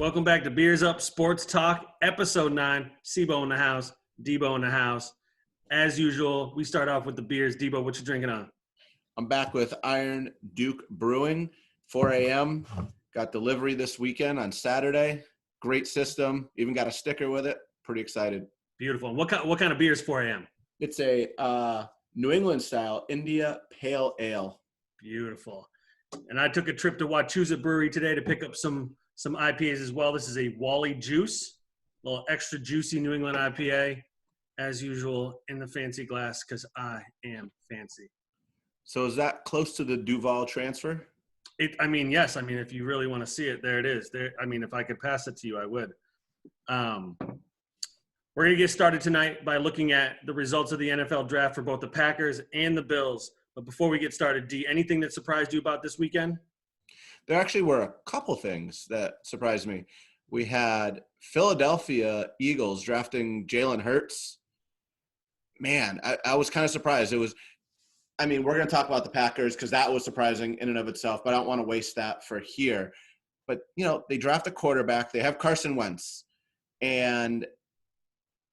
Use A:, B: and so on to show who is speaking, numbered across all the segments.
A: Welcome back to Beers Up Sports Talk, Episode 9. Cebo in the house, Debo in the house. As usual, we start off with the beers. Debo, what you drinking on?
B: I'm back with Iron Duke Brewing, 4 a.m. Got delivery this weekend on Saturday. Great system. Even got a sticker with it. Pretty excited.
A: Beautiful. And what kind of beer is 4 a.m.?
B: It's a New England style India Pale Ale.
A: Beautiful. And I took a trip to Wachusett Brewery today to pick up some IPAs as well. This is a Wally Juice, a little extra juicy New England IPA, as usual, in the fancy glass because I am fancy.
B: So is that close to the Duval transfer?
A: Yes. If you really want to see it, there it is. If I could pass it to you, I would. We're going to get started tonight by looking at the results of the NFL draft for both the Packers and the Bills. But before we get started, D, anything that surprised you about this weekend?
B: There actually were a couple things that surprised me. We had Philadelphia Eagles drafting Jalen Hurts. Man, I was kind of surprised. We're going to talk about the Packers because that was surprising in and of itself, but I don't want to waste that for here. But, they draft a quarterback. They have Carson Wentz. And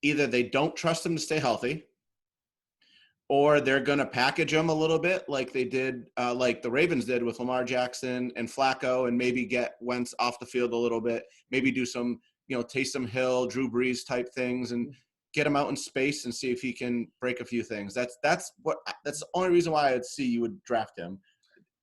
B: either they don't trust him to stay healthy, or they're going to package him a little bit like they did, like the Ravens did with Lamar Jackson and Flacco, and maybe get Wentz off the field a little bit, maybe do some, Taysom Hill, Drew Brees type things and get him out in space and see if he can break a few things. That's the only reason why I'd see you would draft him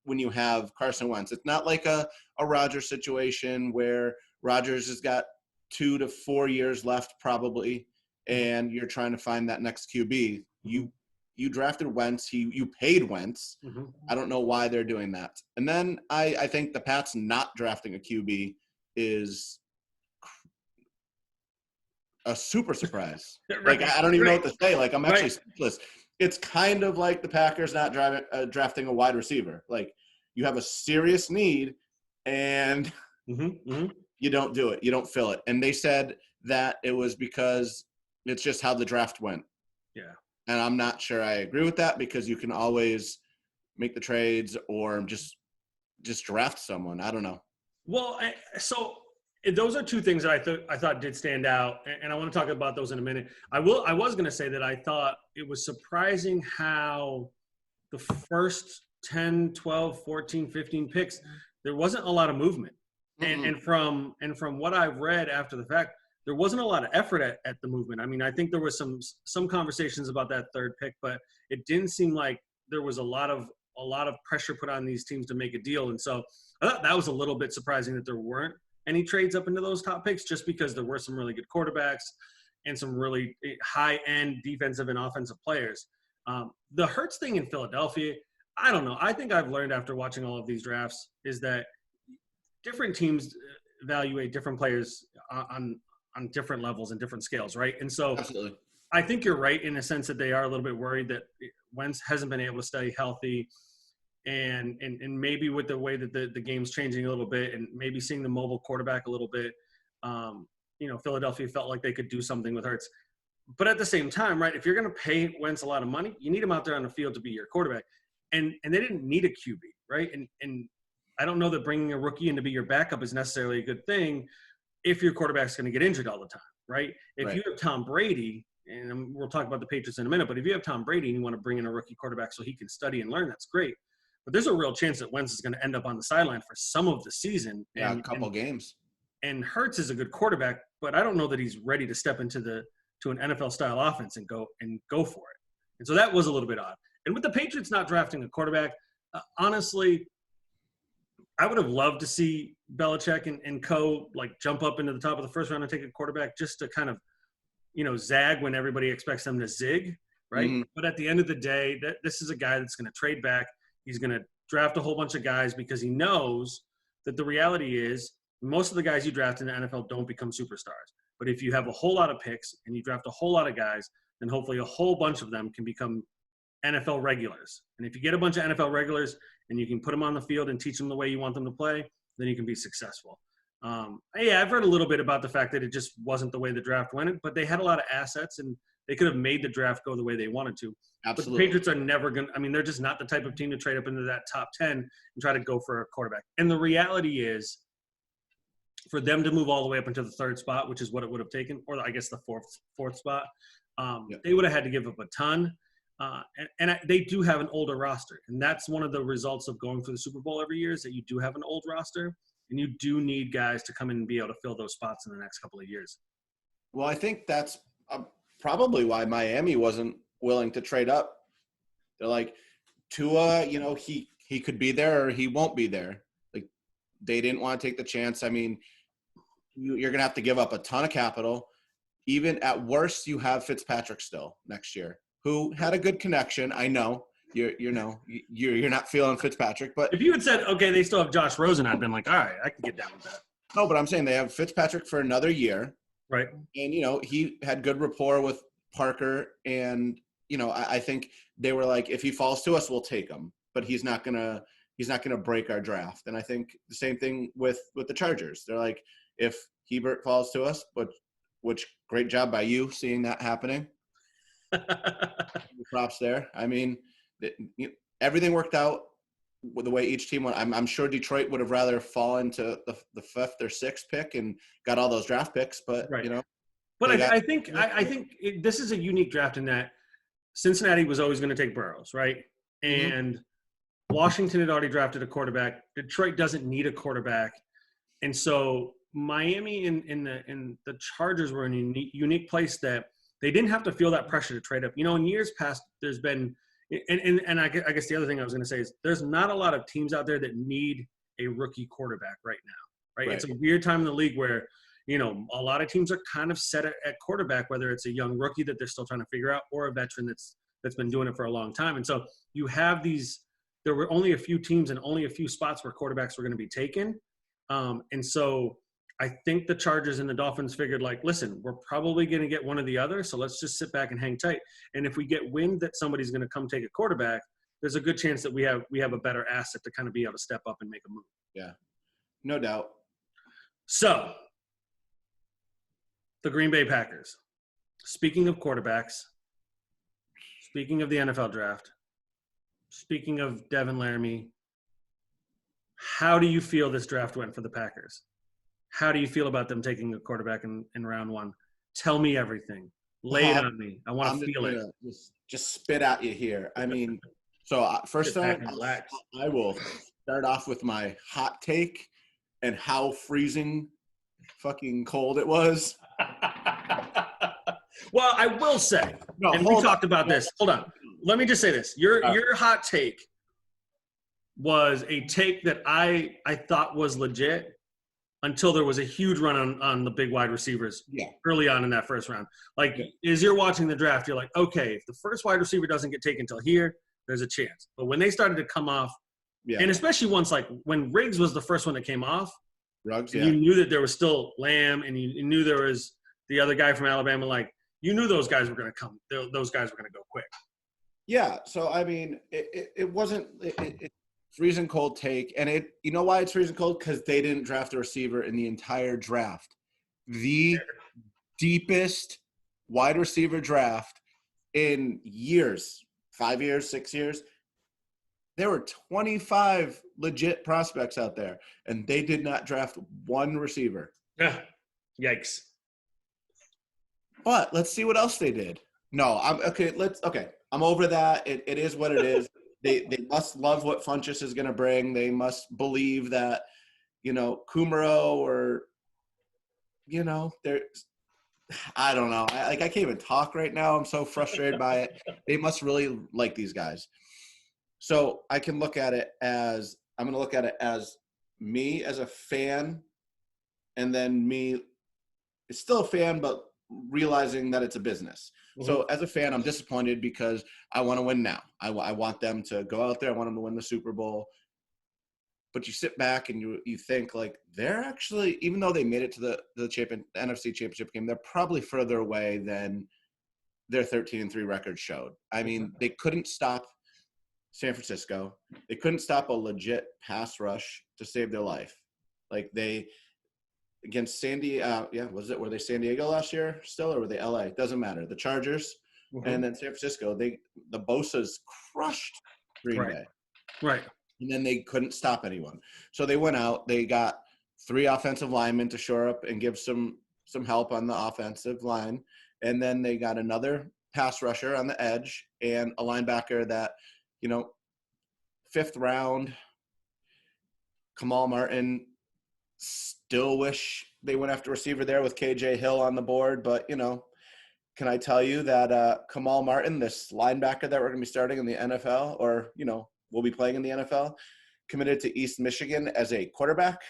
B: when you have Carson Wentz. It's not like a Rodgers situation where Rodgers has got 2 to 4 years left probably, and you're trying to find that next QB. You drafted Wentz. You paid Wentz. Mm-hmm. I don't know why they're doing that. And then I think the Pats not drafting a QB is a super surprise.
A: Right.
B: I don't even know what to say. I'm actually speechless. It's kind of like the Packers not drafting a wide receiver. You have a serious need, and you don't do it. You don't fill it. And they said that it was because it's just how the draft went.
A: Yeah.
B: And I'm not sure I agree with that because you can always make the trades or just draft someone. I don't know.
A: Well, so those are two things that I thought did stand out, and I want to talk about those in a minute. I was going to say that I thought it was surprising how the first 10, 12, 14, 15 picks, there wasn't a lot of movement. Mm-hmm. And from what I've read after the fact, there wasn't a lot of effort at the movement. I think there was some conversations about that third pick, but it didn't seem like there was a lot of pressure put on these teams to make a deal. And so I thought that was a little bit surprising that there weren't any trades up into those top picks, just because there were some really good quarterbacks and some really high-end defensive and offensive players. The Hurts thing in Philadelphia, I don't know. I think I've learned after watching all of these drafts is that different teams evaluate different players on different levels and different scales, right? And so
B: absolutely.
A: I think you're right in the sense that they are a little bit worried that Wentz hasn't been able to stay healthy, and maybe with the way that the game's changing a little bit, and maybe seeing the mobile quarterback a little bit, Philadelphia felt like they could do something with Hurts. But at the same time, right, if you're going to pay Wentz a lot of money, you need him out there on the field to be your quarterback. And they didn't need a QB, right? And I don't know that bringing a rookie in to be your backup is necessarily a good thing if your quarterback's going to get injured all the time, right? If you have Tom Brady, and we'll talk about the Patriots in a minute, but if you have Tom Brady and you want to bring in a rookie quarterback so he can study and learn, that's great. But there's a real chance that Wentz is going to end up on the sideline for some of the season.
B: Yeah, a couple games.
A: And Hurts is a good quarterback, but I don't know that he's ready to step into an NFL-style offense and go for it. And so that was a little bit odd. And with the Patriots not drafting a quarterback, honestly, I would have loved to see Belichick and co. jump up into the top of the first round and take a quarterback just to kind of, zag when everybody expects them to zig, right? Mm-hmm. But at the end of the day, this is a guy that's going to trade back. He's going to draft a whole bunch of guys because he knows that the reality is most of the guys you draft in the NFL don't become superstars. But if you have a whole lot of picks and you draft a whole lot of guys, then hopefully a whole bunch of them can become NFL regulars. And if you get a bunch of NFL regulars and you can put them on the field and teach them the way you want them to play, then you can be successful. I've read a little bit about the fact that it just wasn't the way the draft went, but they had a lot of assets and they could have made the draft go the way they wanted to.
B: Absolutely.
A: But the Patriots are never going to – they're just not the type of team to trade up into that top 10 and try to go for a quarterback. And the reality is for them to move all the way up into the third spot, which is what it would have taken, or I guess the fourth spot, they would have had to give up a ton. They do have an older roster, and that's one of the results of going for the Super Bowl every year is that you do have an old roster, and you do need guys to come in and be able to fill those spots in the next couple of years.
B: Well, I think that's probably why Miami wasn't willing to trade up. They're like, Tua, he could be there or he won't be there. Like, they didn't want to take the chance. I mean, you're going to have to give up a ton of capital. Even at worst, you have Fitzpatrick still next year, who had a good connection. I know you're not feeling Fitzpatrick, but
A: if you had said, okay, they still have Josh Rosen, I'd been like, all right, I can get down with that.
B: No, but I'm saying they have Fitzpatrick for another year.
A: Right.
B: And, he had good rapport with Parker. And, I think they were like, if he falls to us, we'll take him. But he's not gonna break our draft. And I think the same thing with the Chargers. They're like, if Hebert falls to us, which great job by you seeing that happening. Props there. I mean, everything worked out with the way each team went. I'm sure Detroit would have rather fallen to the fifth or sixth pick and got all those draft picks, but
A: right. But I think this is a unique draft in that Cincinnati was always going to take Burrows, right? And Washington had already drafted a quarterback. Detroit doesn't need a quarterback, and so Miami and the Chargers were in a unique place that they didn't have to feel that pressure to trade up. In years past, there's been and I guess the other thing I was going to say is there's not a lot of teams out there that need a rookie quarterback right now, right? It's a weird time in the league where, a lot of teams are kind of set at quarterback, whether it's a young rookie that they're still trying to figure out or a veteran that's been doing it for a long time. And so you have there were only a few teams and only a few spots where quarterbacks were going to be taken. And so I think the Chargers and the Dolphins figured, like, listen, we're probably going to get one or the other, so let's just sit back and hang tight. And if we get wind that somebody's going to come take a quarterback, there's a good chance that we have a better asset to kind of be able to step up and make a move.
B: Yeah, no doubt.
A: So, the Green Bay Packers. Speaking of quarterbacks, speaking of the NFL draft, speaking of Devin Laramie, how do you feel this draft went for the Packers? How do you feel about them taking a quarterback in round one? Tell me everything. Lay it on me. I want to feel it.
B: Just spit at you here. I mean, so first time, I will start off with my hot take and how freezing fucking cold it was.
A: Well, I will say, and we talked about this. Hold on. Let me just say this. Your hot take was a take that I thought was legit until there was a huge run on the big wide receivers early on in that first round. Like, as you're watching the draft, you're like, okay, if the first wide receiver doesn't get taken until here, there's a chance. But when they started to come off, and especially once, like, when Riggs was the first one that came off, you knew that there was still Lamb, and you knew there was the other guy from Alabama. Like, you knew those guys were going to come. Those guys were going to go quick. Yeah,
B: so, I mean, it wasn't freezing cold take. And you know why it's freezing cold? Because they didn't draft a receiver in the entire draft. The deepest wide receiver draft in years, 5 years, 6 years. There were 25 legit prospects out there, and they did not draft one receiver.
A: Yikes.
B: But let's see what else they did. No, I'm over that. It is what it is. They must love what Funchess is going to bring. They must believe that, Kumaro or, they're – I don't know. I can't even talk right now. I'm so frustrated by it. They must really like these guys. So I can look at it as – I'm going to look at it as me as a fan, and then me – it's still a fan, but realizing that it's a business. Mm-hmm. So as a fan, I'm disappointed because I want to win now. I want them to go out there. I want them to win the Super Bowl. But you sit back and you think, like, they're actually, even though they made it to the NFC Championship game, they're probably further away than their 13-3 record showed. I mean, they couldn't stop San Francisco. They couldn't stop a legit pass rush to save their life. Like, they – against San Diego, were they San Diego last year still, or were they LA? Doesn't matter. The Chargers, and then San Francisco, the Bosa's crushed Green Bay.
A: Right.
B: And then they couldn't stop anyone. So they went out, they got 3 offensive linemen to shore up and give some help on the offensive line. And then they got another pass rusher on the edge and a linebacker that, 5th round, Kamal Martin. Still wish they went after receiver there with KJ Hill on the board. But, can I tell you that Kamal Martin, this linebacker that we're going to be starting in the NFL or, will be playing in the NFL, committed to East Michigan as a quarterback?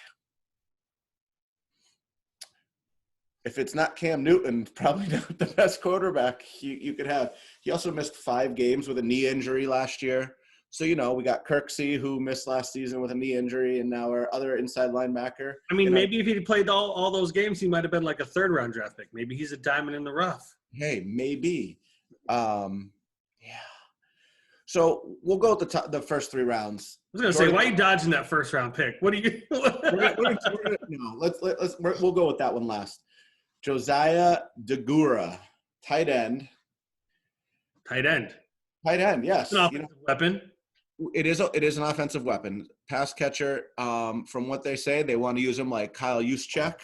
B: If it's not Cam Newton, probably not the best quarterback you could have. He also missed 5 games with a knee injury last year. So, we got Kirksey, who missed last season with a knee injury, and now our other inside linebacker.
A: I mean, maybe if he played all those games, he might have been like a 3rd-round draft pick. Maybe he's a diamond in the rough.
B: Hey, maybe. Yeah. So we'll go with the first 3 rounds.
A: I was going to say, why are you dodging that 1st-round pick? What are you –
B: We'll go with that one last. Josiah Degura, tight end.
A: Tight end,
B: yes.
A: An offensive weapon.
B: It is an offensive weapon. Pass catcher, from what they say, they want to use him like Kyle Juszczyk.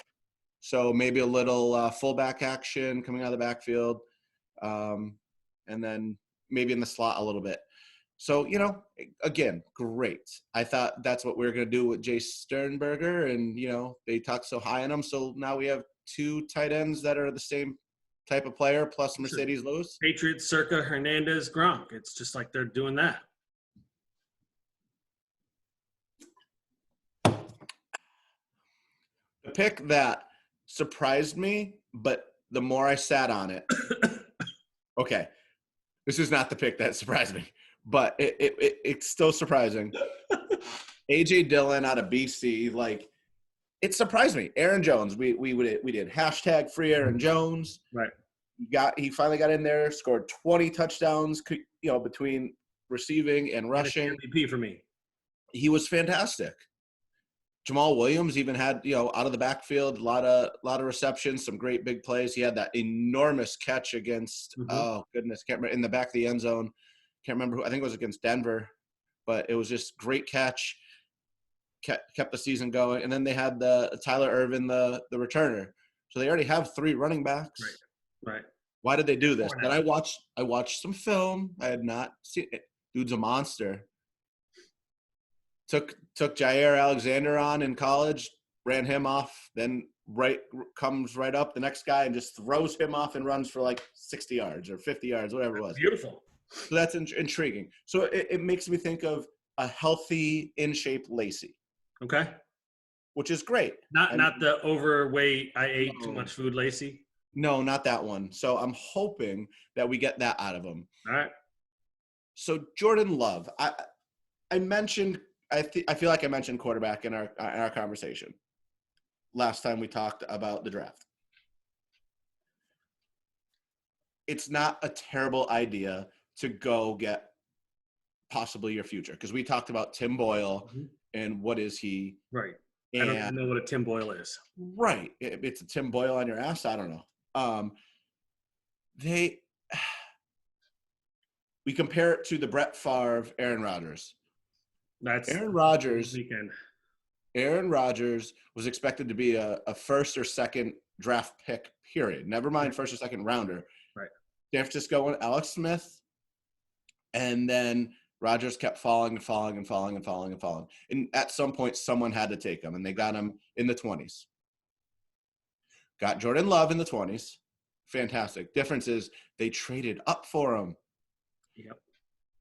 B: So maybe a little fullback action coming out of the backfield. And then maybe in the slot a little bit. So, again, great. I thought that's what we were going to do with Jay Sternberger. And, they talked so high on him. So now we have 2 tight ends that are the same type of player plus Mercedes Lewis.
A: Patriots, Circa, Hernandez, Gronk. It's just like they're doing that.
B: The pick that surprised me, but the more I sat on it, okay, this is not the pick that surprised me, but it's still surprising. A.J. Dillon out of BC, it surprised me. Aaron Jones, we did hashtag free Aaron Jones.
A: Right.
B: He finally got in there, scored 20 touchdowns, between receiving and rushing.
A: MVP for me.
B: He was fantastic. Jamal Williams even had, out of the backfield, a lot of receptions, some great big plays. He had that enormous catch against, oh goodness, can't remember, in the back of the end zone. Can't remember who. I think it was against Denver, but it was just great catch. Kept the season going, and then they had the Tyler Ervin, the returner. So they already have 3 running backs.
A: Right.
B: Why did they do this? Then I watched some film. I had not seen it. Dude's a monster. Took Jair Alexander on in college, ran him off, then comes right up the next guy and just throws him off and runs for 60 yards or 50 yards, whatever it was.
A: Beautiful.
B: So that's intriguing. So it makes me think of a healthy, in-shape Lacey.
A: Okay.
B: Which is great.
A: Not the overweight, I ate too much food Lacey?
B: No, not that one. So I'm hoping that we get that out of him.
A: All right.
B: So Jordan Love, I mentioned – I feel like I mentioned quarterback in our conversation last time we talked about the draft. It's not a terrible idea to go get possibly your future, because we talked about Tim Boyle and what is he.
A: Right. I don't even know what a Tim Boyle is.
B: Right. It's a Tim Boyle on your ass. I don't know. We compare it to the Brett Favre, Aaron Rodgers.
A: That's
B: Aaron Rodgers.
A: Weekend.
B: Aaron Rodgers was expected to be a 1st or 2nd draft pick, period. Never mind 1st or 2nd rounder.
A: Right.
B: San Francisco went Alex Smith, and then Rodgers kept falling. And at some point, someone had to take him, and they got him in the 20s. Got Jordan Love in the 20s. Fantastic. Difference is they traded up for him.
A: Yep.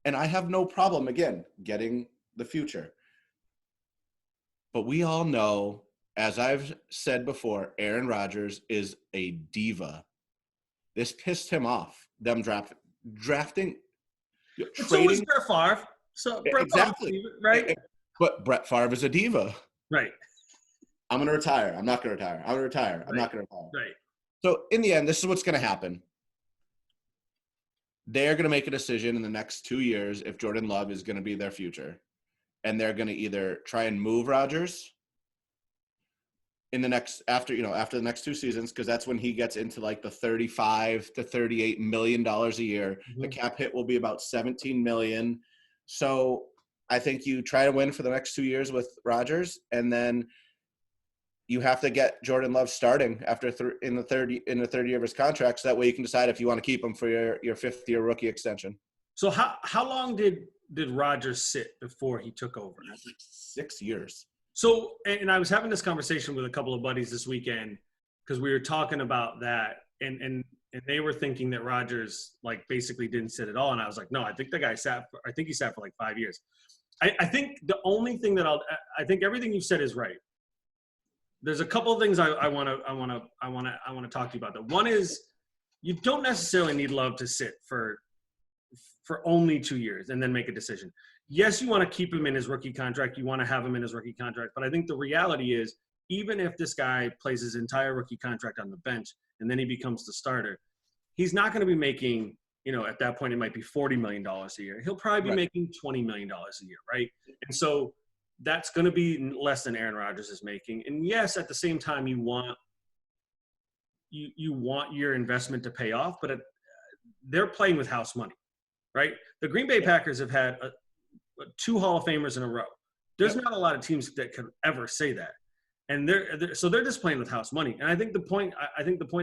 B: And I have no problem, again, getting the future. But we all know, as I've said before, Aaron Rodgers is a diva. This pissed him off, them drafting.
A: So was Brett Favre. So Brett
B: exactly.
A: Favre, right?
B: But Brett Favre is a diva.
A: Right.
B: I'm going to retire. I'm not going to retire. I'm going to retire. I'm not going to retire.
A: Right.
B: So in the end, this is what's going to happen. They're going to make a decision in the next 2 years if Jordan Love is going to be their future. And they're going to either try and move Rodgers in the next after the next 2 seasons, because that's when he gets into the $35 to $38 million a year. The cap hit will be about $17 million. So I think you try to win for the next 2 years with Rodgers, and then you have to get Jordan Love starting after in the third year of his contract, so that way you can decide if you want to keep him for your fifth-year rookie extension.
A: So how long did Rodgers sit before he took over?
B: That's like 6 years.
A: So, and I was having this conversation with a couple of buddies this weekend because we were talking about that, and they were thinking that Rodgers like basically didn't sit at all, and I was like, no, I think the guy sat. I think he sat for like 5 years. I think the only thing that I think everything you said is right. There's a couple of things I want to talk to you about. The one is you don't necessarily need Love to sit for only 2 years and then make a decision. Yes, you want to keep him in his rookie contract. You want to have him in his rookie contract. But I think the reality is, even if this guy plays his entire rookie contract on the bench and then he becomes the starter, he's not going to be making, at that point, it might be $40 million a year. He'll probably be making $20 million a year, right? And so that's going to be less than Aaron Rodgers is making. And yes, at the same time, you want your investment to pay off, but they're playing with house money, right? The Green Bay Packers have had 2 Hall of Famers in a row. There's not a lot of teams that could ever say that. And they're just playing with house money. And I think the point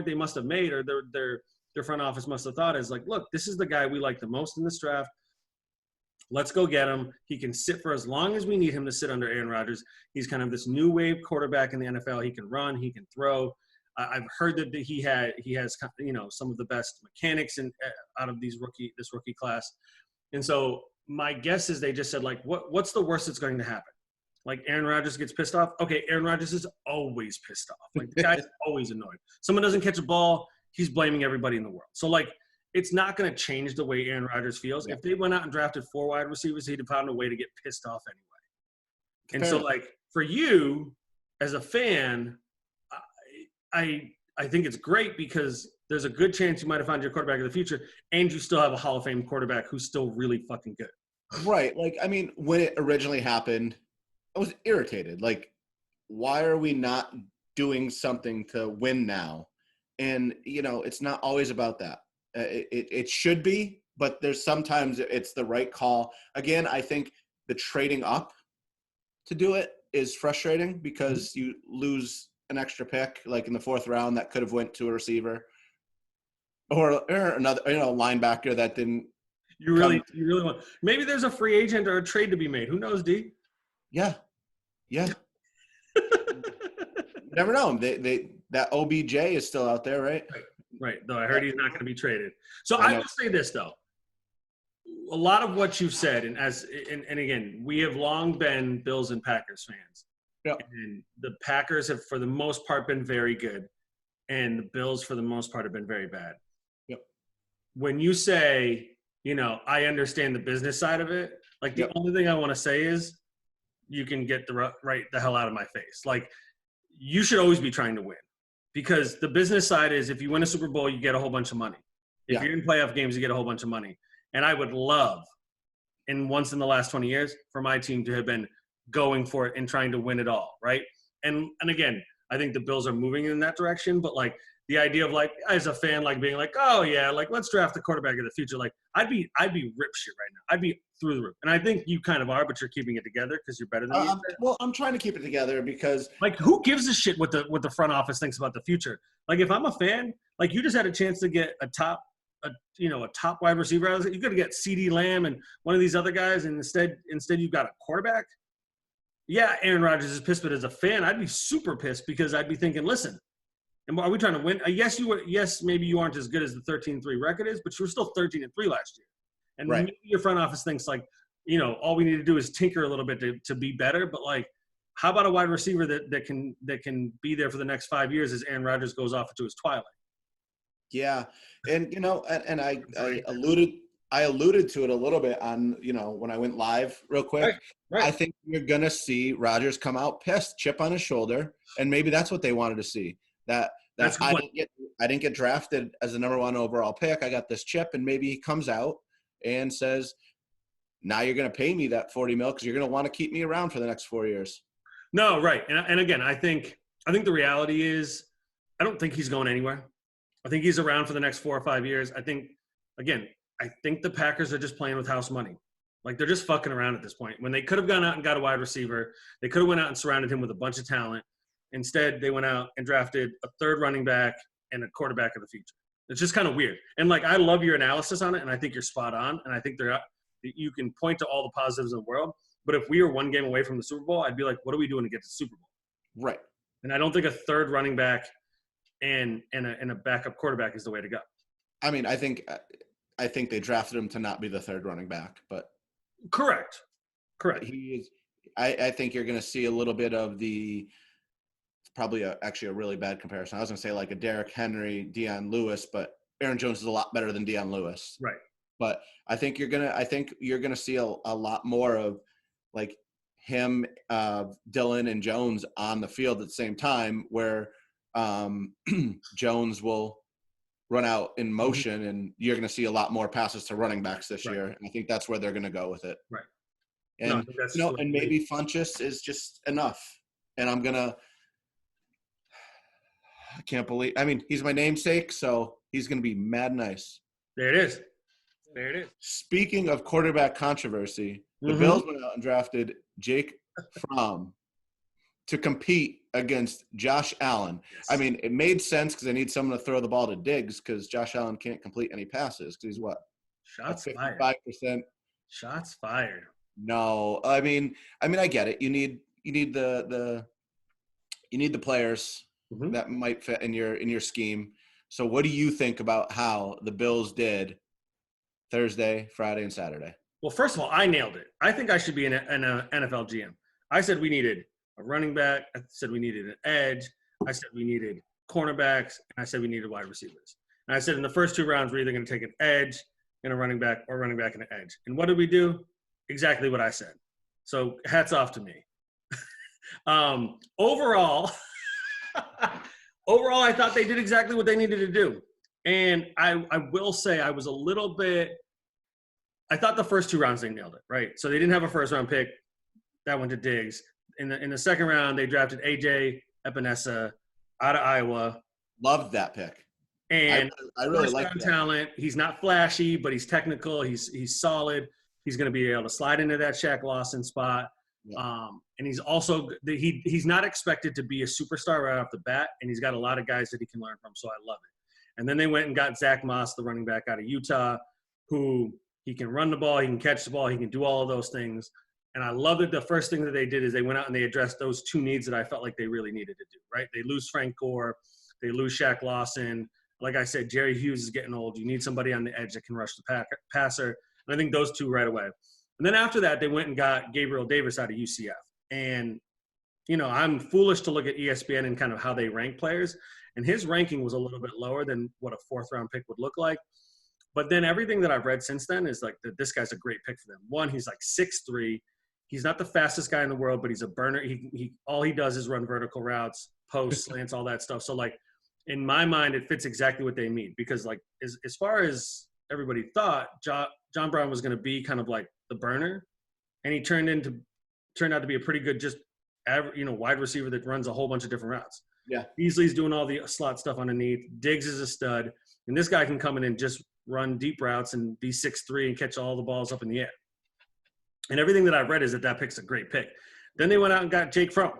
A: they must have made, or their front office must have thought, is like, look, this is the guy we like the most in this draft. Let's go get him. He can sit for as long as we need him to sit under Aaron Rodgers. He's kind of this new wave quarterback in the NFL. He can run, he can throw. I've heard that he has some of the best mechanics out of this rookie class. And so my guess is they just said, like, what's the worst that's going to happen? Like, Aaron Rodgers gets pissed off. Okay, Aaron Rodgers is always pissed off. Like, the guy's always annoyed. Someone doesn't catch a ball, he's blaming everybody in the world. So, like, it's not going to change the way Aaron Rodgers feels. If they went out and drafted 4 wide receivers, he'd have found a way to get pissed off anyway. And so, like, for you as a fan, I think it's great because there's a good chance you might have found your quarterback of the future, and you still have a Hall of Fame quarterback who's still really fucking good.
B: Right. Like, I mean, when it originally happened, I was irritated. Like, why are we not doing something to win now? And, it's not always about that. It should be, but there's sometimes it's the right call. Again, I think the trading up to do it is frustrating because you lose an extra pick, like in the 4th round, that could have went to a receiver or another, linebacker that didn't.
A: You really want. Maybe there's a free agent or a trade to be made. Who knows, D?
B: Yeah. You never know. That OBJ is still out there, right?
A: Right. Though I heard he's not going to be traded. So I will say this though. A lot of what you've said, and again, we have long been Bills and Packers fans.
B: Yep.
A: And the Packers have, for the most part, been very good, and the Bills, for the most part, have been very bad.
B: Yep.
A: When you say, I understand the business side of it, like the only thing I want to say is, you can get the hell out of my face. Like, you should always be trying to win, because the business side is, if you win a Super Bowl, you get a whole bunch of money. If you're in playoff games, you get a whole bunch of money. And I would love, once in the last 20 years, for my team to have been going for it and trying to win it all, right? And again, I think the Bills are moving in that direction, but like the idea of, like, as a fan, like being like, oh yeah, like, let's draft the quarterback of the future. Like, I'd be rip shit right now. I'd be through the roof. And I think you kind of are, but you're keeping it together because you're better than me.
B: Well, I'm trying to keep it together because,
A: like, who gives a shit what the front office thinks about the future? Like, if I'm a fan, like, you just had a chance to get a top wide receiver. You could get CeeDee Lamb and one of these other guys, and instead you've got a quarterback. Yeah, Aaron Rodgers is pissed, but as a fan, I'd be super pissed because I'd be thinking, listen, are we trying to win? Yes, maybe you aren't as good as the 13-3 record is, but you were still 13-3 last year. And maybe your front office thinks, like, all we need to do is tinker a little bit to be better. But, like, how about a wide receiver that can be there for the next 5 years as Aaron Rodgers goes off into his twilight?
B: Yeah, and and I alluded to it a little bit on when I went live real quick. Right. I think you're gonna see Rodgers come out pissed, chip on his shoulder, and maybe that's what they wanted to see. That's I didn't get drafted as the number 1 overall pick. I got this chip, and maybe he comes out and says, "Now you're gonna pay me that $40 million because you're gonna want to keep me around for the next 4 years."
A: No, right, and again, I think the reality is, I don't think he's going anywhere. I think he's around for the next 4 or 5 years. I think the Packers are just playing with house money. Like, they're just fucking around at this point. When they could have gone out and got a wide receiver, they could have went out and surrounded him with a bunch of talent. Instead, they went out and drafted a third running back and a quarterback of the future. It's just kind of weird. And like, I love your analysis on it, and I think you're spot on. And I think you can point to all the positives in the world. But if we were one game away from the Super Bowl, I'd be like, what are we doing to get to the Super Bowl?
B: Right.
A: And I don't think a third running back and a backup quarterback is the way to go.
B: I mean, I think they drafted him to not be the third running back, but
A: correct.
B: He is. I think you're going to see a little bit of the. It's probably actually a really bad comparison. I was going to say like a Derrick Henry, Deion Lewis, but Aaron Jones is a lot better than Deion Lewis.
A: Right.
B: But I think you're gonna see a lot more of like him, Dylan, and Jones on the field at the same time, where Jones will run out in motion, and you're going to see a lot more passes to running backs this year. And I think that's where they're going to go with it.
A: Right.
B: And and maybe Funchess is just enough. And I can't believe. I mean, he's my namesake, so he's going to be mad nice.
A: There it is.
B: Speaking of quarterback controversy, the Bills went out and drafted Jake Fromm to compete against Josh Allen. Yes. I mean, it made sense because they need someone to throw the ball to Diggs because Josh Allen can't complete any passes because he's what?
A: Shots
B: 55%.
A: fired. Shots fired.
B: No, I mean, I get it. You need the players that might fit in your scheme. So what do you think about how the Bills did Thursday, Friday, and Saturday?
A: Well, first of all, I nailed it. I think I should be an NFL GM. I said we needed a running back. I said we needed an edge. I said we needed cornerbacks. And I said we needed wide receivers. And I said in the first 2 rounds, we're either going to take an edge and a running back or running back and an edge. And what did we do? Exactly what I said. So hats off to me. Overall, I thought they did exactly what they needed to do. And I will say I was a little bit – I thought the first 2 rounds they nailed it, right? So they didn't have a first-round pick. That went to Diggs. In the second round, they drafted A.J. Epinesa out of Iowa.
B: Loved that pick.
A: And
B: I really like that.
A: Talent. He's not flashy, but he's technical. He's solid. He's going to be able to slide into that Shaq Lawson spot. Yeah. And he's also he's not expected to be a superstar right off the bat, and he's got a lot of guys that he can learn from. So I love it. And then they went and got Zach Moss, the running back out of Utah, who he can run the ball, he can catch the ball, he can do all of those things. And I love that the first thing that they did is they went out and they addressed those 2 needs that I felt like they really needed to do, right? They lose Frank Gore. They lose Shaq Lawson. Like I said, Jerry Hughes is getting old. You need somebody on the edge that can rush the passer. And I think those 2 right away. And then after that, they went and got Gabriel Davis out of UCF. And, I'm foolish to look at ESPN and kind of how they rank players. And his ranking was a little bit lower than what a 4th-round pick would look like. But then everything that I've read since then is like that this guy's a great pick for them. One, he's like 6'3". He's not the fastest guy in the world, but he's a burner. He all he does is run vertical routes, posts, slants, all that stuff. So, like, in my mind, it fits exactly what they need because, like, as far as everybody thought, John Brown was going to be kind of like the burner, and he turned out to be a pretty good just wide receiver that runs a whole bunch of different routes.
B: Yeah.
A: Beasley's doing all the slot stuff underneath. Diggs is a stud, and this guy can come in and just run deep routes and be 6'3" and catch all the balls up in the air. And everything that I've read is that pick's a great pick. Then they went out and got Jake Fromm.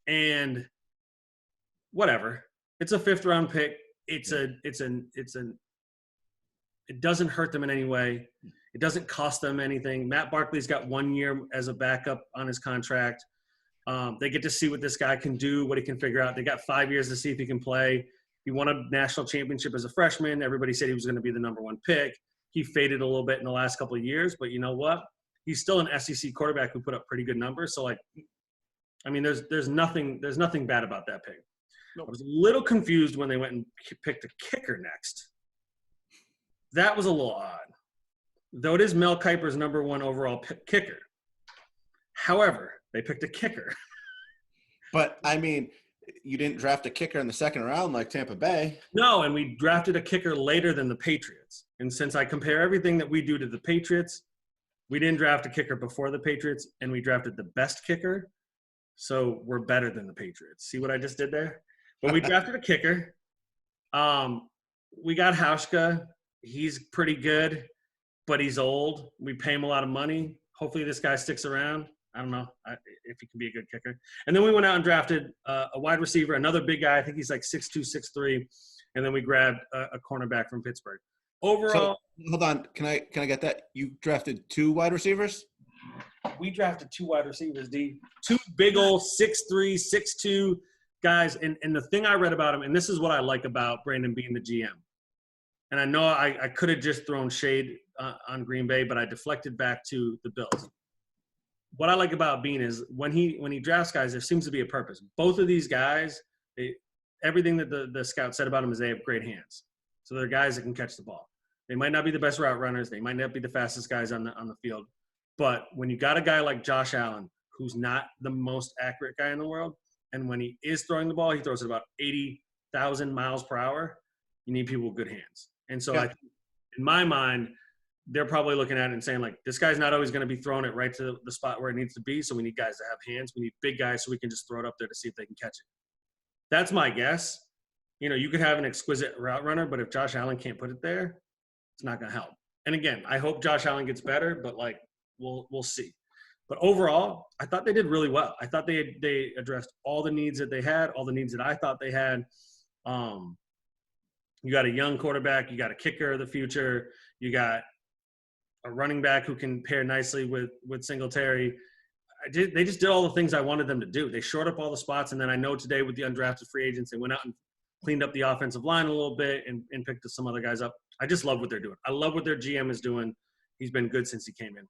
A: And whatever. It's a 5th-round pick. It doesn't hurt them in any way. It doesn't cost them anything. Matt Barkley's got 1 year as a backup on his contract. They get to see what this guy can do, what he can figure out. They got 5 years to see if he can play. He won a national championship as a freshman. Everybody said he was going to be the number 1 pick. He faded a little bit in the last couple of years, but you know what? He's still an SEC quarterback who put up pretty good numbers. So, like, I mean, there's nothing bad about that pick. Nope. I was a little confused when they went and picked a kicker next. That was a little odd. Though it is Mel Kiper's number 1 overall kicker. However, they picked a kicker.
B: But, I mean, you didn't draft a kicker in the 2nd round like Tampa Bay.
A: No, and we drafted a kicker later than the Patriots. And since I compare everything that we do to the Patriots, we didn't draft a kicker before the Patriots, and we drafted the best kicker. So we're better than the Patriots. See what I just did there? But we drafted a kicker. We got Hauschka. He's pretty good, but he's old. We pay him a lot of money. Hopefully this guy sticks around. I don't know if he can be a good kicker. And then we went out and drafted a wide receiver, another big guy. I think he's like 6'2", 6'3", and then we grabbed a cornerback from Pittsburgh.
B: So
A: Overall,
B: hold on, can I get that? You drafted 2 wide receivers?
A: we drafted 2 wide receivers, D. 2 big old 6'3", 6'2" guys. And the thing I read about him, and this is what I like about Brandon being the GM. And I know I could have just thrown shade on Green Bay, but I deflected back to the Bills. What I like about Bean is when he drafts guys, there seems to be a purpose. Both of these guys, everything that the scout said about them is they have great hands. So they're guys that can catch the ball. They might not be the best route runners. They might not be the fastest guys on the field. But when you got a guy like Josh Allen, who's not the most accurate guy in the world, and when he is throwing the ball, he throws it about 80,000 miles per hour, you need people with good hands. And so I think, in my mind, they're probably looking at it and saying, like, this guy's not always going to be throwing it right to the spot where it needs to be, so we need guys to have hands. We need big guys so we can just throw it up there to see if they can catch it. That's my guess. You know, you could have an exquisite route runner, but if Josh Allen can't put it there, it's not going to help. And again, I hope Josh Allen gets better, but, like, we'll see. But overall, I thought they did really well. I thought they addressed all the needs that they had, all the needs that I thought they had. You got a young quarterback. You got a kicker of the future. You got a running back who can pair nicely with Singletary. They just did all the things I wanted them to do. They shored up all the spots, and then I know today with the undrafted free agents, they went out and cleaned up the offensive line a little bit and picked some other guys up. I just love what they're doing. I love what their GM is doing. He's been good since he came in.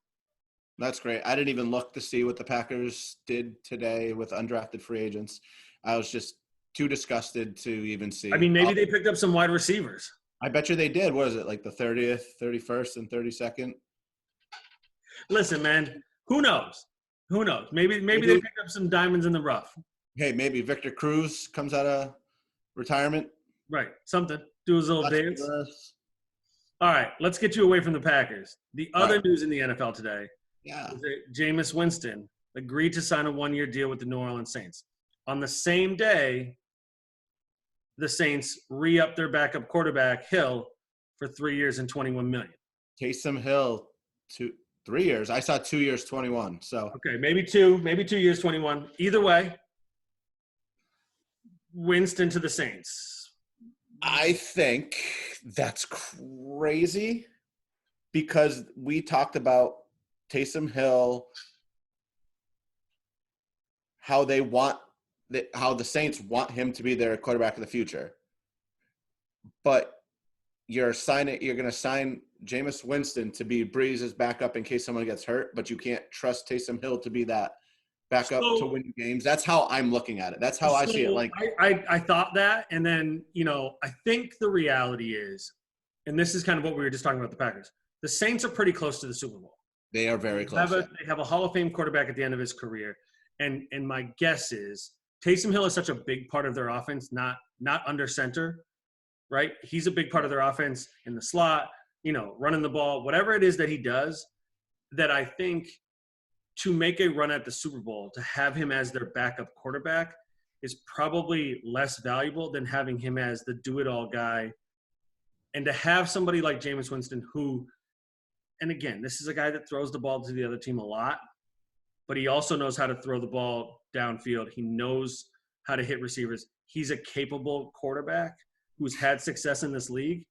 B: That's great. I didn't even look to see what the Packers did today with undrafted free agents. I was just too disgusted to even see.
A: I mean, maybe they picked up some wide receivers.
B: I bet you they did. What is it, like the 30th, 31st, and 32nd?
A: Listen, man, who knows? Who knows? Maybe they picked up some diamonds in the rough.
B: Hey, maybe Victor Cruz comes out of retirement.
A: Right, something. Do his little dance. All right, let's get you away from the Packers. The other news in the NFL today is that Jameis Winston agreed to sign a 1-year deal with the New Orleans Saints. On the same day, the Saints re-upped their backup quarterback, Hill, for 3 years and $21 million.
B: Taysom Hill, 3 years. I saw 2 years, 21. So
A: okay, maybe 2 years, 21. Either way, Winston to the Saints.
B: I think that's crazy because we talked about Taysom Hill, how the Saints want him to be their quarterback of the future. But you're going to sign Jameis Winston to be Breeze's backup in case someone gets hurt, but you can't trust Taysom Hill to be that backup to win games. That's how I'm looking at it. That's how I see it. Like
A: I thought that, and then, I think the reality is, and this is kind of what we were just talking about the Packers, the Saints are pretty close to the Super Bowl.
B: They are very close.
A: They have a Hall of Fame quarterback at the end of his career. And my guess is Taysom Hill is such a big part of their offense, not under center, right? He's a big part of their offense in the slot, running the ball, whatever it is that he does, that I think to make a run at the Super Bowl, to have him as their backup quarterback is probably less valuable than having him as the do-it-all guy. And to have somebody like Jameis Winston who, and again, this is a guy that throws the ball to the other team a lot, but he also knows how to throw the ball downfield. He knows how to hit receivers. He's a capable quarterback who's had success in this league.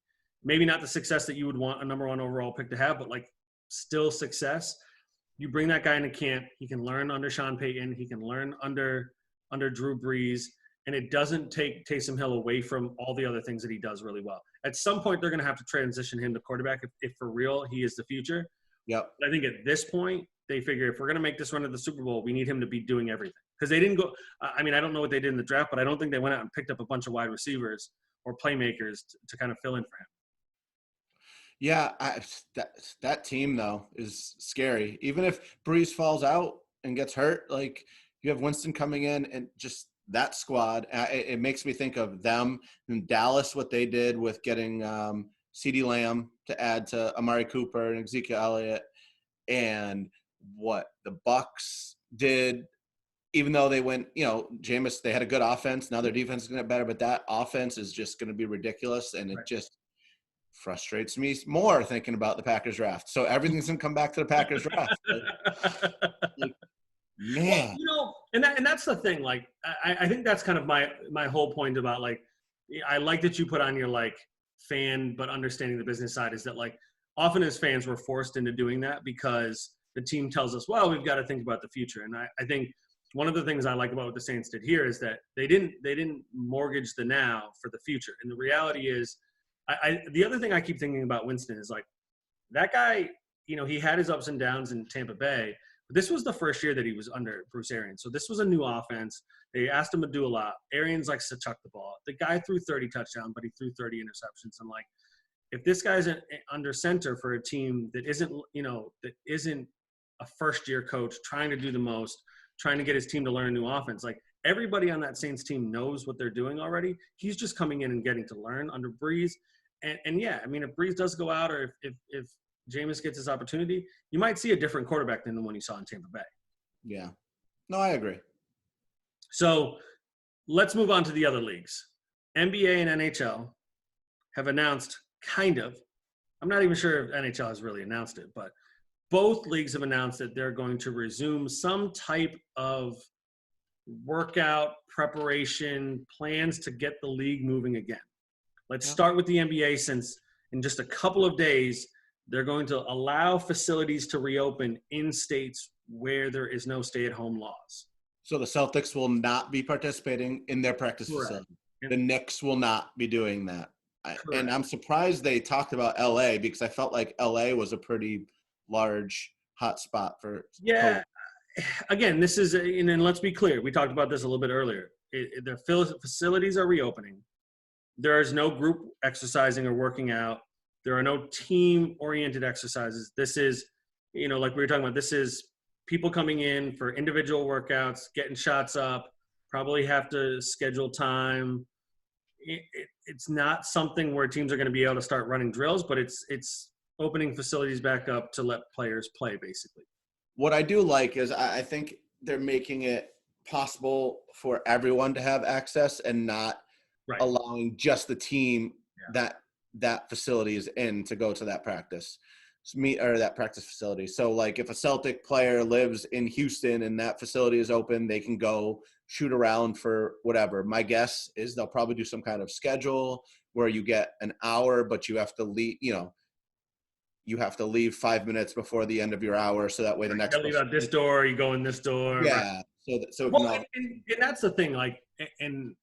A: Maybe not the success that you would want a number 1 overall pick to have, but like still success. You bring that guy into camp, he can learn under Sean Payton, he can learn under Drew Brees, and it doesn't take Taysom Hill away from all the other things that he does really well. At some point, they're going to have to transition him to quarterback if for real he is the future.
B: Yep.
A: But I think at this point, they figure if we're going to make this run to the Super Bowl, we need him to be doing everything. Because they didn't go – I mean, I don't know what they did in the draft, but I don't think they went out and picked up a bunch of wide receivers or playmakers to kind of fill in for him.
B: Yeah, that team, though, is scary. Even if Breeze falls out and gets hurt, like you have Winston coming in and just that squad, it makes me think of them in Dallas, what they did with getting CeeDee Lamb to add to Amari Cooper and Ezekiel Elliott, and what the Bucs did, even though they went, Jameis, they had a good offense. Now their defense is going to get better, but that offense is just going to be ridiculous, and it just frustrates me more thinking about the Packers draft. So everything's going to come back to the Packers draft.
A: Well,
B: Man.
A: and that's the thing. Like, I think that's kind of my whole point about, like, I like that you put on your, like, fan but understanding the business side, is that, like, often as fans we're forced into doing that because the team tells us, well, we've got to think about the future. And I think one of the things I like about what the Saints did here is that they didn't mortgage the now for the future. And the reality is, the other thing I keep thinking about Winston is, like, that guy, he had his ups and downs in Tampa Bay. But this was the first year that he was under Bruce Arians. So this was a new offense. They asked him to do a lot. Arians likes to chuck the ball. The guy threw 30 touchdowns, but he threw 30 interceptions. And, like, if this guy's under center for a team that isn't a first-year coach trying to do the most, trying to get his team to learn a new offense, like, everybody on that Saints team knows what they're doing already. He's just coming in and getting to learn under Breeze. And yeah, I mean, if Breeze does go out, or if Jameis gets his opportunity, you might see a different quarterback than the one you saw in Tampa Bay.
B: Yeah. No, I agree.
A: So let's move on to the other leagues. NBA and NHL have announced, kind of, I'm not even sure if NHL has really announced it, but both leagues have announced that they're going to resume some type of workout preparation plans to get the league moving again. Let's start with the NBA, since in just a couple of days, they're going to allow facilities to reopen in states where there is no stay-at-home laws.
B: So the Celtics will not be participating in their practice facility. The Knicks will not be doing that. And I'm surprised they talked about LA, because I felt like LA was a pretty large hotspot for
A: Yeah.
B: COVID.
A: Again, this is, and let's be clear, we talked about this a little bit earlier. The facilities are reopening. There is no group exercising or working out. There are no team-oriented exercises. This is, like we were talking about, this is people coming in for individual workouts, getting shots up, probably have to schedule time. It's not something where teams are going to be able to start running drills, but it's opening facilities back up to let players play, basically.
B: What I do like is I think they're making it possible for everyone to have access, and not allowing just the team that facility is in to go to that practice that practice facility. So, like, if a Celtic player lives in Houston and that facility is open, they can go shoot around for whatever. My guess is they'll probably do some kind of schedule where you get an hour, but you have to leave, you have to leave 5 minutes before the end of your hour, so that way the next
A: you leave out this door, you go in this door.
B: Yeah.
A: Right. And that's the thing, like, and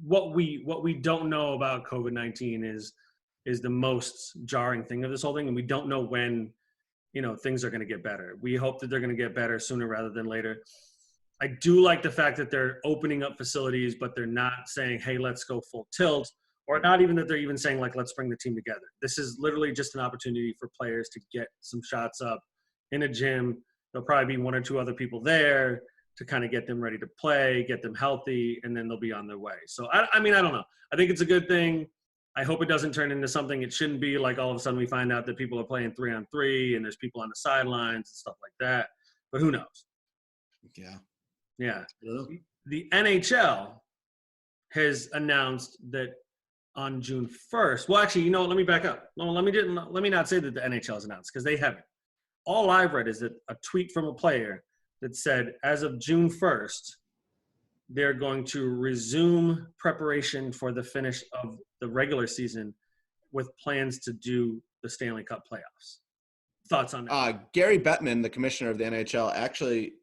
A: what we don't know about COVID-19 is the most jarring thing of this whole thing, and we don't know when things are going to get better. We hope that they're going to get better sooner rather than later. I do like the fact that they're opening up facilities, but they're not saying, hey, let's go full tilt, or not even that they're even saying, like, let's bring the team together. This is literally just an opportunity for players to get some shots up in a gym. There'll probably be one or two other people there to kind of get them ready to play, get them healthy, and then they'll be on their way. So, I mean, I don't know. I think it's a good thing. I hope it doesn't turn into something it shouldn't be, like all of a sudden we find out that people are playing 3-on-3 and there's people on the sidelines and stuff like that. But who knows?
B: Yeah.
A: Yeah. The NHL has announced that on June 1st. Well, actually, let me back up. No, let me not say that the NHL has announced, because they haven't. All I've read is that a tweet from a player that said, as of June 1st, they're going to resume preparation for the finish of the regular season with plans to do the Stanley Cup playoffs. Thoughts on that?
B: Gary Bettman, the commissioner of the NHL, actually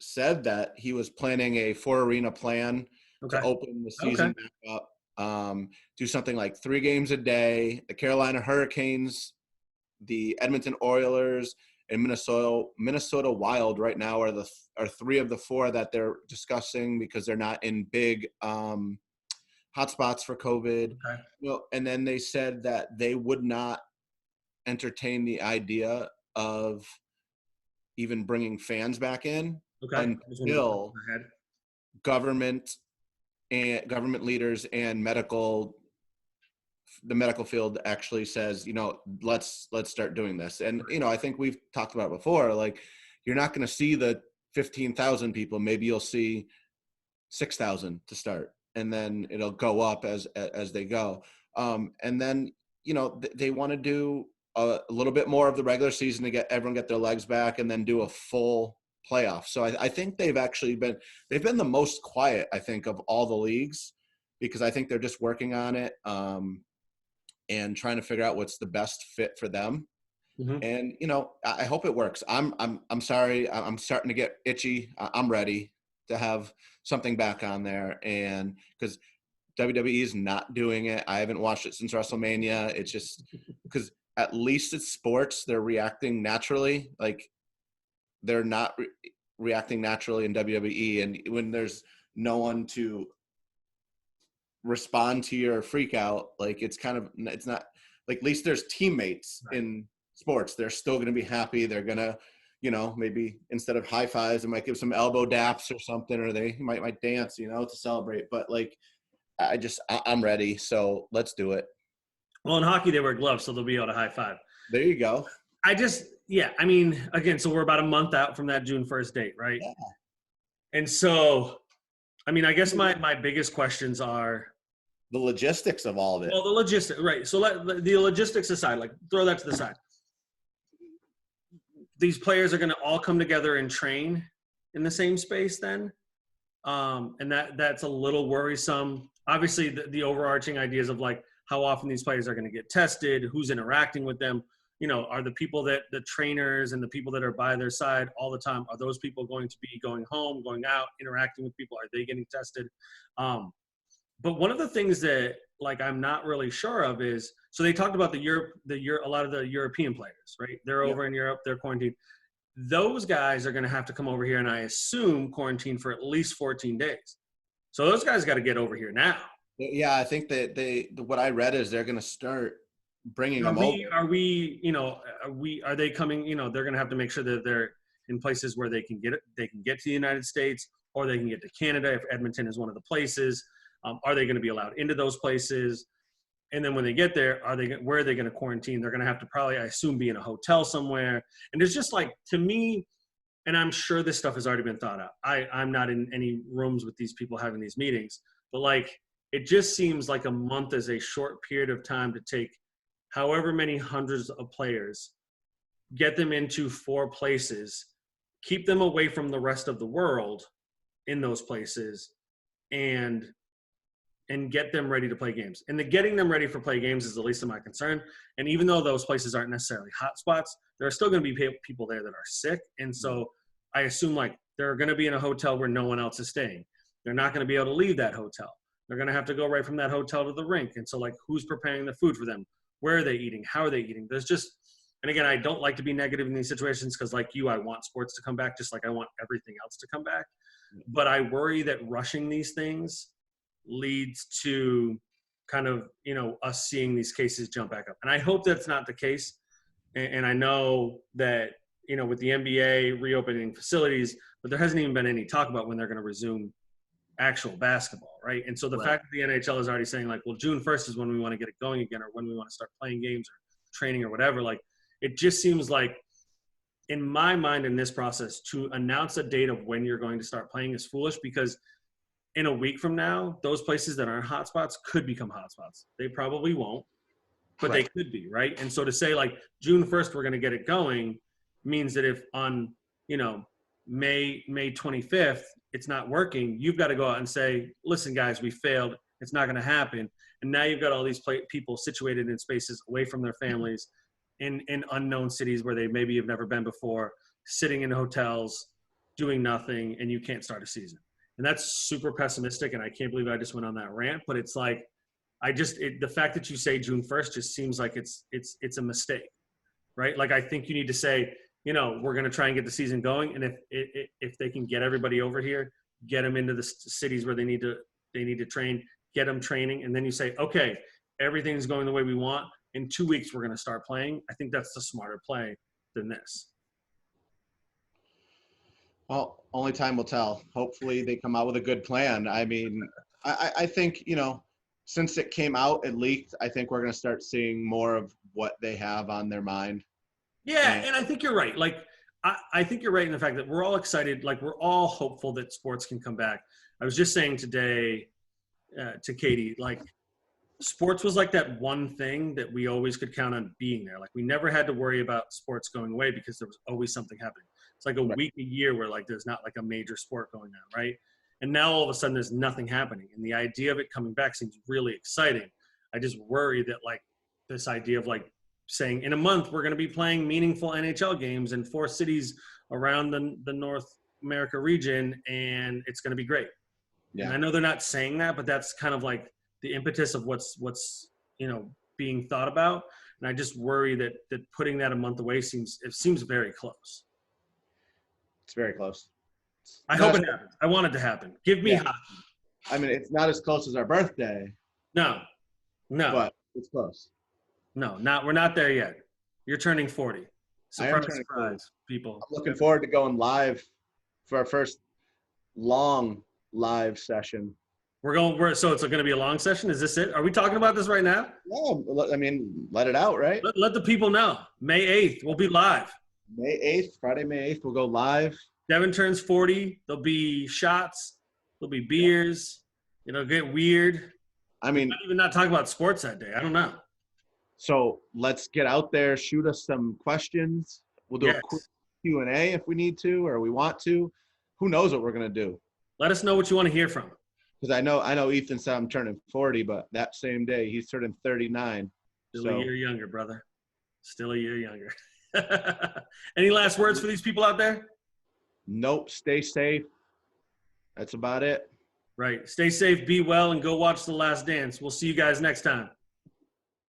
B: said that he was planning a 4-arena plan to open the season back up, do something like 3 games a day. The Carolina Hurricanes, the Edmonton Oilers, and Minnesota Wild right now are 3 of the 4 that they're discussing, because they're not in big hotspots for COVID. And then they said that they would not entertain the idea of even bringing fans back in until government leaders and the medical field actually says, let's start doing this. And, I think we've talked about it before, like, you're not going to see the 15,000 people. Maybe you'll see 6,000 to start, and then it'll go up as they go. And then, they want to do a little bit more of the regular season to get everyone get their legs back, and then do a full playoffs. So I think they've been the most quiet, I think, of all the leagues, because I think they're just working on it and trying to figure out what's the best fit for them.
A: Mm-hmm.
B: And I hope it works. I'm sorry. I'm starting to get itchy. I'm ready to have something back on there, and because WWE is not doing it. I haven't watched it since WrestleMania. It's just because at least it's sports. They're reacting naturally. Like they're not reacting naturally in WWE. And when there's no one to respond to your freak out, like it's not like, at least there's teammates in sports. They're still going to be happy. They're going to, maybe instead of high fives, they might give some elbow daps or something, or they might dance, to celebrate. But like, I'm ready. So let's do it.
A: Well, in hockey, they wear gloves, so they'll be able to high five.
B: There you go.
A: I mean, again, so we're about a month out from that June 1st date, right?
B: Yeah.
A: And so, I mean, I guess my biggest questions are
B: the logistics of all of it.
A: Well, the logistics, right. So the logistics aside, like throw that to the side. These players are going to all come together and train in the same space then. And that's a little worrisome. Obviously, the overarching ideas of like how often these players are going to get tested, who's interacting with them, are the people that the trainers and the people that are by their side all the time, are those people going to be going home, going out, interacting with people? Are they getting tested? But one of the things that like I'm not really sure of is, so they talked about a lot of the European players, right? They're over in Europe, they're quarantined. Those guys are going to have to come over here, and I assume quarantine for at least 14 days. So those guys got to get over here now.
B: Yeah, I think that what I read is they're going to start bringing them over.
A: Are they coming? They're going to have to make sure that they're in places where they can get to the United States, or they can get to Canada if Edmonton is one of the places. Are they going to be allowed into those places? And then when they get there, where are they going to quarantine? They're going to have to probably, I assume, be in a hotel somewhere. And it's just like, to me, and I'm sure this stuff has already been thought out. I'm not in any rooms with these people having these meetings, but like, it just seems like a month is a short period of time to take however many hundreds of players, get them into 4 places, keep them away from the rest of the world in those places, and get them ready to play games. And the getting them ready for play games is the least of my concern. And even though those places aren't necessarily hot spots, there are still going to be people there that are sick. And so I assume like they're going to be in a hotel where no one else is staying. They're not going to be able to leave that hotel. They're going to have to go right from that hotel to the rink. And so like, who's preparing the food for them? Where are they eating? How are they eating? There's just, and again, I don't like to be negative in these situations because like you, I want sports to come back just like I want everything else to come back. But I worry that rushing these things leads to kind of, us seeing these cases jump back up. And I hope that's not the case. And I know that, with the NBA reopening facilities, but there hasn't even been any talk about when they're going to resume actual basketball, right? And so the fact that the NHL is already saying like, well, June 1st is when we want to get it going again, or when we want to start playing games or training or whatever, like it just seems like, in my mind in this process, to announce a date of when you're going to start playing is foolish, because in a week from now, those places that aren't hotspots could become hotspots. They probably won't, but they could be, right? And so to say like June 1st, we're going to get it going means that if on, May 25th, it's not working, you've got to go out and say, listen, guys, we failed. It's not going to happen. And now you've got all these people situated in spaces away from their families in unknown cities where they maybe have never been before, sitting in hotels, doing nothing, and you can't start a season. And that's super pessimistic, and I can't believe I just went on that rant. But it's like, the fact that you say June 1st just seems like it's a mistake, right? Like I think you need to say, we're going to try and get the season going, and if they can get everybody over here, get them into the cities where they need to train, get them training, and then you say, okay, everything's going the way we want. In 2 weeks, we're going to start playing. I think that's the smarter play than this.
B: Well, only time will tell. Hopefully they come out with a good plan. I mean, I think, since it came out, it leaked, I think we're going to start seeing more of what they have on their mind.
A: Yeah, and I think you're right. Like, I think you're right in the fact that we're all excited. Like, we're all hopeful that sports can come back. I was just saying today to Katie, like, sports was like that one thing that we always could count on being there. Like, we never had to worry about sports going away because there was always something happening. It's like a week a year where like there's not like a major sport going on, right? And now all of a sudden there's nothing happening. And the idea of it coming back seems really exciting. I just worry that like this idea of like saying in a month we're going to be playing meaningful NHL games in 4 cities around the North America region, and it's going to be great. Yeah. And I know they're not saying that, but that's kind of like the impetus of what's being thought about. And I just worry that putting that a month away seems very close.
B: It's very close.
A: I hope it happens. I want it to happen. Give me hockey.
B: I mean, it's not as close as our birthday.
A: No.
B: But it's close.
A: No, we're not there yet. You're turning 40. Surprise, people.
B: I'm looking forward to going live for our first long live session.
A: So it's going to be a long session? Is this it? Are we talking about this right now?
B: Yeah, I mean, let it out, right?
A: Let the people know. May 8th, we'll be live.
B: May 8th, Friday, May 8th, we'll go live.
A: Devin turns 40. There'll be shots. There'll be beers. It'll get weird.
B: I mean,
A: I'm even not talking about sports that day. I don't know.
B: So let's get out there, shoot us some questions. We'll do a quick Q&A if we need to or we want to. Who knows what we're going to do?
A: Let us know what you want to hear from.
B: Because I know Ethan said I'm turning 40, but that same day he's turning 39.
A: Still a year younger, brother. Still a year younger. Any last words for these people out there?
B: Nope. Stay safe. That's about it.
A: Right. Stay safe, be well, and go watch The Last Dance. We'll see you guys next time.